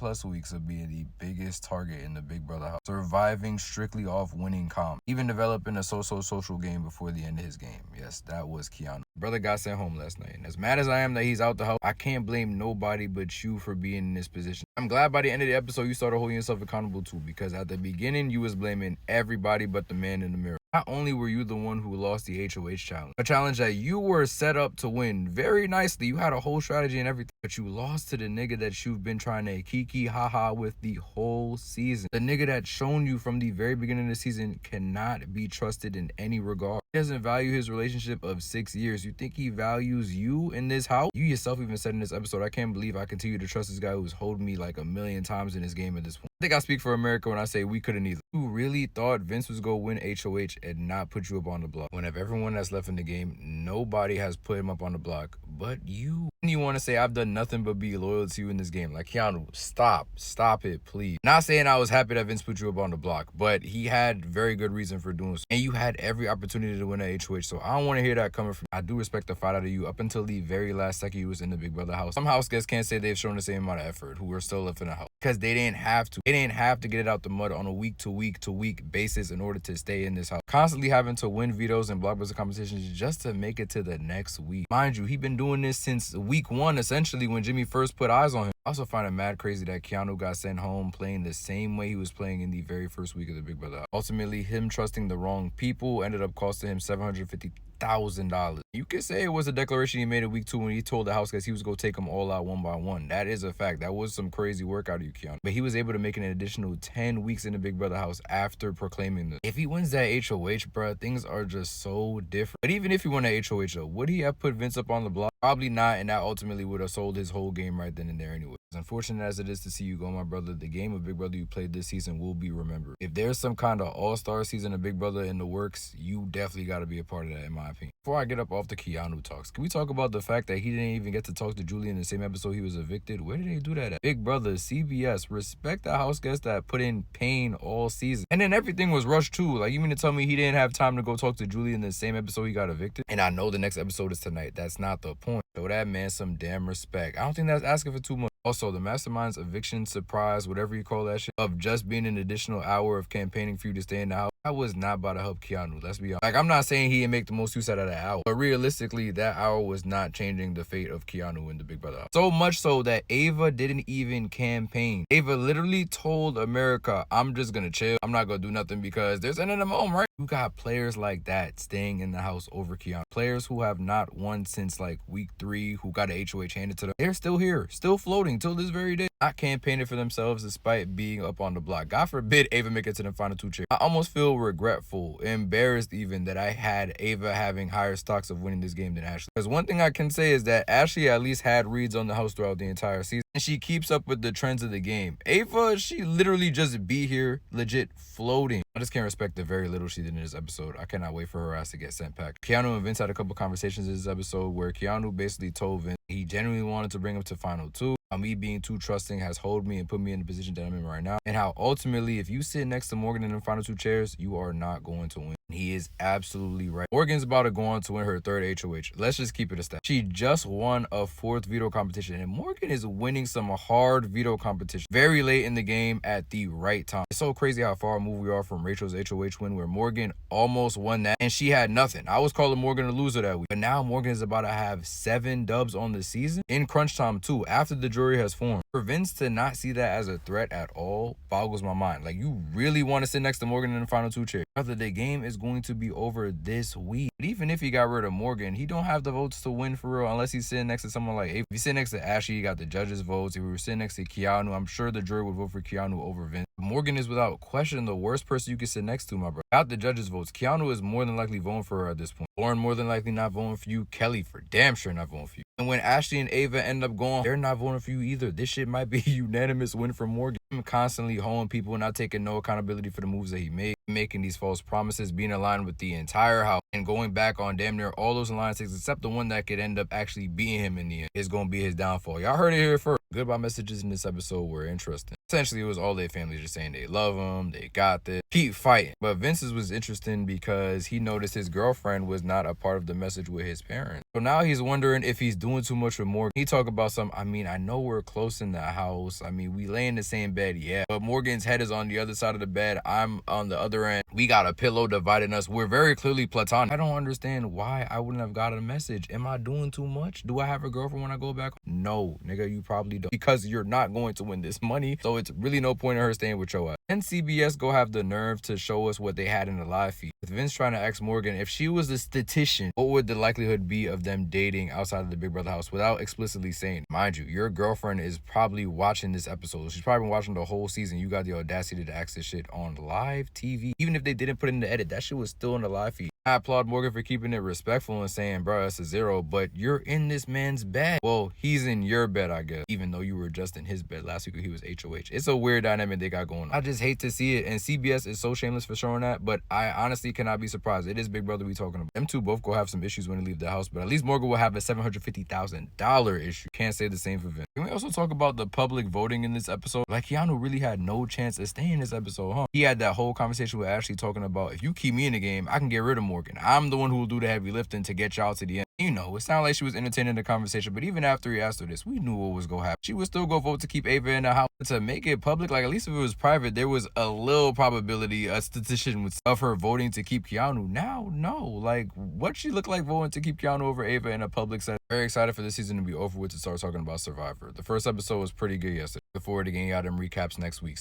plus weeks of being the biggest target in the Big Brother house, surviving strictly off winning comp, even developing a social game before the end of his game. Yes, that was Keanu. Brother got sent home last night, and as mad as I am that he's out the house, I can't blame nobody but you for being in this position. I'm glad by the end of the episode you started holding yourself accountable too, because at the beginning you was blaming everybody but the man in the mirror. Not only were you the one who lost the HOH challenge, a challenge that you were set up to win very nicely, you had a whole strategy and everything, but you lost to the nigga that you've been trying to kiki haha with the whole season. The nigga that's shown you from the very beginning of the season cannot be trusted in any regard. He doesn't value his relationship of 6 years. You think he values you in this house? You yourself even said in this episode, I can't believe I continue to trust this guy who's holding me like a million times in this game at this point. I think I speak for America when I say we couldn't either. You really thought Vince was going to win HOH and not put you up on the block, when of everyone that's left in the game, nobody has put him up on the block but you. And you want to say I've done nothing but be loyal to you in this game. Like, Keanu, stop it, please. Not saying I was happy that Vince put you up on the block, but he had very good reason for doing so, and you had every opportunity to win a HOH, so I don't want to hear that coming from you. I do respect the fight out of you up until the very last second you was in the Big Brother house. Some house guests can't say they've shown the same amount of effort who are still left in the house, because they didn't have to. They didn't have to get it out the mud on a week to week basis in order to stay in this house, constantly having to win vetoes and blockbuster competitions just to make it to the next week. Mind you, he been doing this since week 1, essentially, when Jimmy first put eyes on him. I also find it mad crazy that Keanu got sent home playing the same way he was playing in the very first week of the Big Brother house. Ultimately, him trusting the wrong people ended up costing him $750,000. You could say it was a declaration he made in week 2 when he told the house guys he was going to take them all out one by one. That is a fact. That was some crazy work out of you, Keanu. But he was able to make an additional 10 weeks in the Big Brother house after proclaiming this. If he wins that HOH, bruh, things are just so different. But even if he won that HOH, though, would he have put Vince up on the block? Probably not, and that ultimately would have sold his whole game right then and there anyway. As unfortunate as it is to see you go, my brother, the game of Big Brother you played this season will be remembered. If there's some kind of all-star season of Big Brother in the works, you definitely got to be a part of that, in my opinion. Before I get up off the Keanu talks, can we talk about the fact that he didn't even get to talk to Julie in the same episode he was evicted? Where did they do that at? Big Brother, CBS, respect the house guests that put in pain all season. And then everything was rushed too. Like, you mean to tell me he didn't have time to go talk to Julie in the same episode he got evicted? And I know the next episode is tonight. That's not the point. Show that man some damn respect. I don't think that's asking for too much. Also, the mastermind's eviction surprise, whatever you call that shit, of just being an additional hour of campaigning for you to stay in the house, that was not about to help Keanu, let's be honest. Like, I'm not saying he didn't make the most use out of that hour, but realistically, that hour was not changing the fate of Keanu in the Big Brother house. So much so that Ava didn't even campaign. Ava literally told America, I'm just gonna chill. I'm not gonna do nothing because there's an end home, right? You got players like that staying in the house over Keanu. Players who have not won since like week 3, who got a HOH handed to them. They're still here, still floating till this very day. Not campaigning for themselves despite being up on the block. God forbid Ava make it to the final 2 chairs. I almost feel regretful, embarrassed even, that I had Ava having higher stocks of winning this game than Ashley. Because one thing I can say is that Ashley at least had reads on the house throughout the entire season, and she keeps up with the trends of the game. Ava, she literally just be here, legit floating. I just can't respect the very little she did in this episode. I cannot wait for her ass to get sent back. Keanu and Vince had a couple conversations in this episode where Keanu basically told Vince he genuinely wanted to bring him to final 2. How me being too trusting has hold me and put me in the position that I'm in right now. And how ultimately, if you sit next to Morgan in the final 2 chairs, you are not going to win. He is absolutely right. Morgan's about to go on to win her 3rd HOH. Let's just keep it a step. She just won a 4th veto competition, and Morgan is winning some hard veto competition very late in the game at the right time. It's so crazy how far removed we are from Rachel's HOH win, where Morgan almost won that and she had nothing. I was calling Morgan a loser that week, but now Morgan is about to have 7 dubs on the season in crunch time too, after the jury has formed. For Vince to not see that as a threat at all boggles my mind. Like, you really want to sit next to Morgan in the final 2 chairs? Brother, the game is going to be over this week. But even if he got rid of Morgan, he don't have the votes to win for real unless he's sitting next to someone like Ava. If you sit next to Ashley, you got the judges' votes. If we were sitting next to Keanu, I'm sure the jury would vote for Keanu over Vince. Morgan is without question the worst person you can sit next to, my bro. Without the judges' votes, Keanu is more than likely voting for her at this point. Lauren more than likely not voting for you. Kelly for damn sure not voting for you. And when Ashley and Ava end up going, they're not voting for you either. This shit might be a unanimous win for Morgan. I'm constantly hoeing people, not taking no accountability for the moves that he made. making these false promises, being aligned with the entire house, and going back on damn near all those alliances except the one that could end up actually being him in the end is going to be his downfall. Y'all heard it here first. Goodbye messages in this episode were interesting. Essentially, it was all their family just saying they love him, they got this, keep fighting. But Vince's was interesting because he noticed his girlfriend was not a part of the message with his parents. So now he's wondering if he's doing too much with Morgan. He talk about I know we're close in the house. We lay in the same bed, yeah. But Morgan's head is on the other side of the bed. I'm on the other end. We got a pillow dividing us. We're very clearly platonic. I don't understand why I wouldn't have got a message. Am I doing too much? Do I have a girlfriend when I go back? No, nigga, you probably don't. Because you're not going to win this money. So it's really no point in her staying with your ass. And CBS go have the nerve to show us what they had in the live feed. With Vince trying to ask Morgan, if she was a statistician, what would the likelihood be of them dating outside of the Big Brother house without explicitly saying? Mind you, your girlfriend is probably watching this episode. She's probably been watching the whole season. You got the audacity to ask this shit on live TV. Even if they didn't put it in the edit, that shit was still in the live feed. I applaud Morgan for keeping it respectful and saying, bro, that's a 0, but you're in this man's bed. Well, he's in your bed, I guess, even though you were just in his bed last week when he was HOH. It's a weird dynamic they got going on. I just hate to see it, and CBS is so shameless for showing that, but I honestly cannot be surprised. It is Big Brother we talking about. Them two both go have some issues when they leave the house, but at least Morgan will have a $750,000 issue. Can't say the same for Vince. Can we also talk about the public voting in this episode? Like, Keanu really had no chance of staying in this episode, huh? He had that whole conversation with Ashley talking about, if you keep me in the game, I can get rid of Morgan. I'm the one who will do the heavy lifting to get y'all to the end. You know, it sounded like she was entertaining the conversation, but even after he asked her this, we knew what was going to happen. She would still go vote to keep Ava in the house. To make it public, like, at least if it was private, there was a little probability a statistician would of her voting to keep Keanu. Now, no. Like, what she look like voting to keep Keanu over Ava in a public setting? Very excited for this season to be over with to start talking about Survivor. The first episode was pretty good yesterday. Look forward to getting y'all them recaps next week.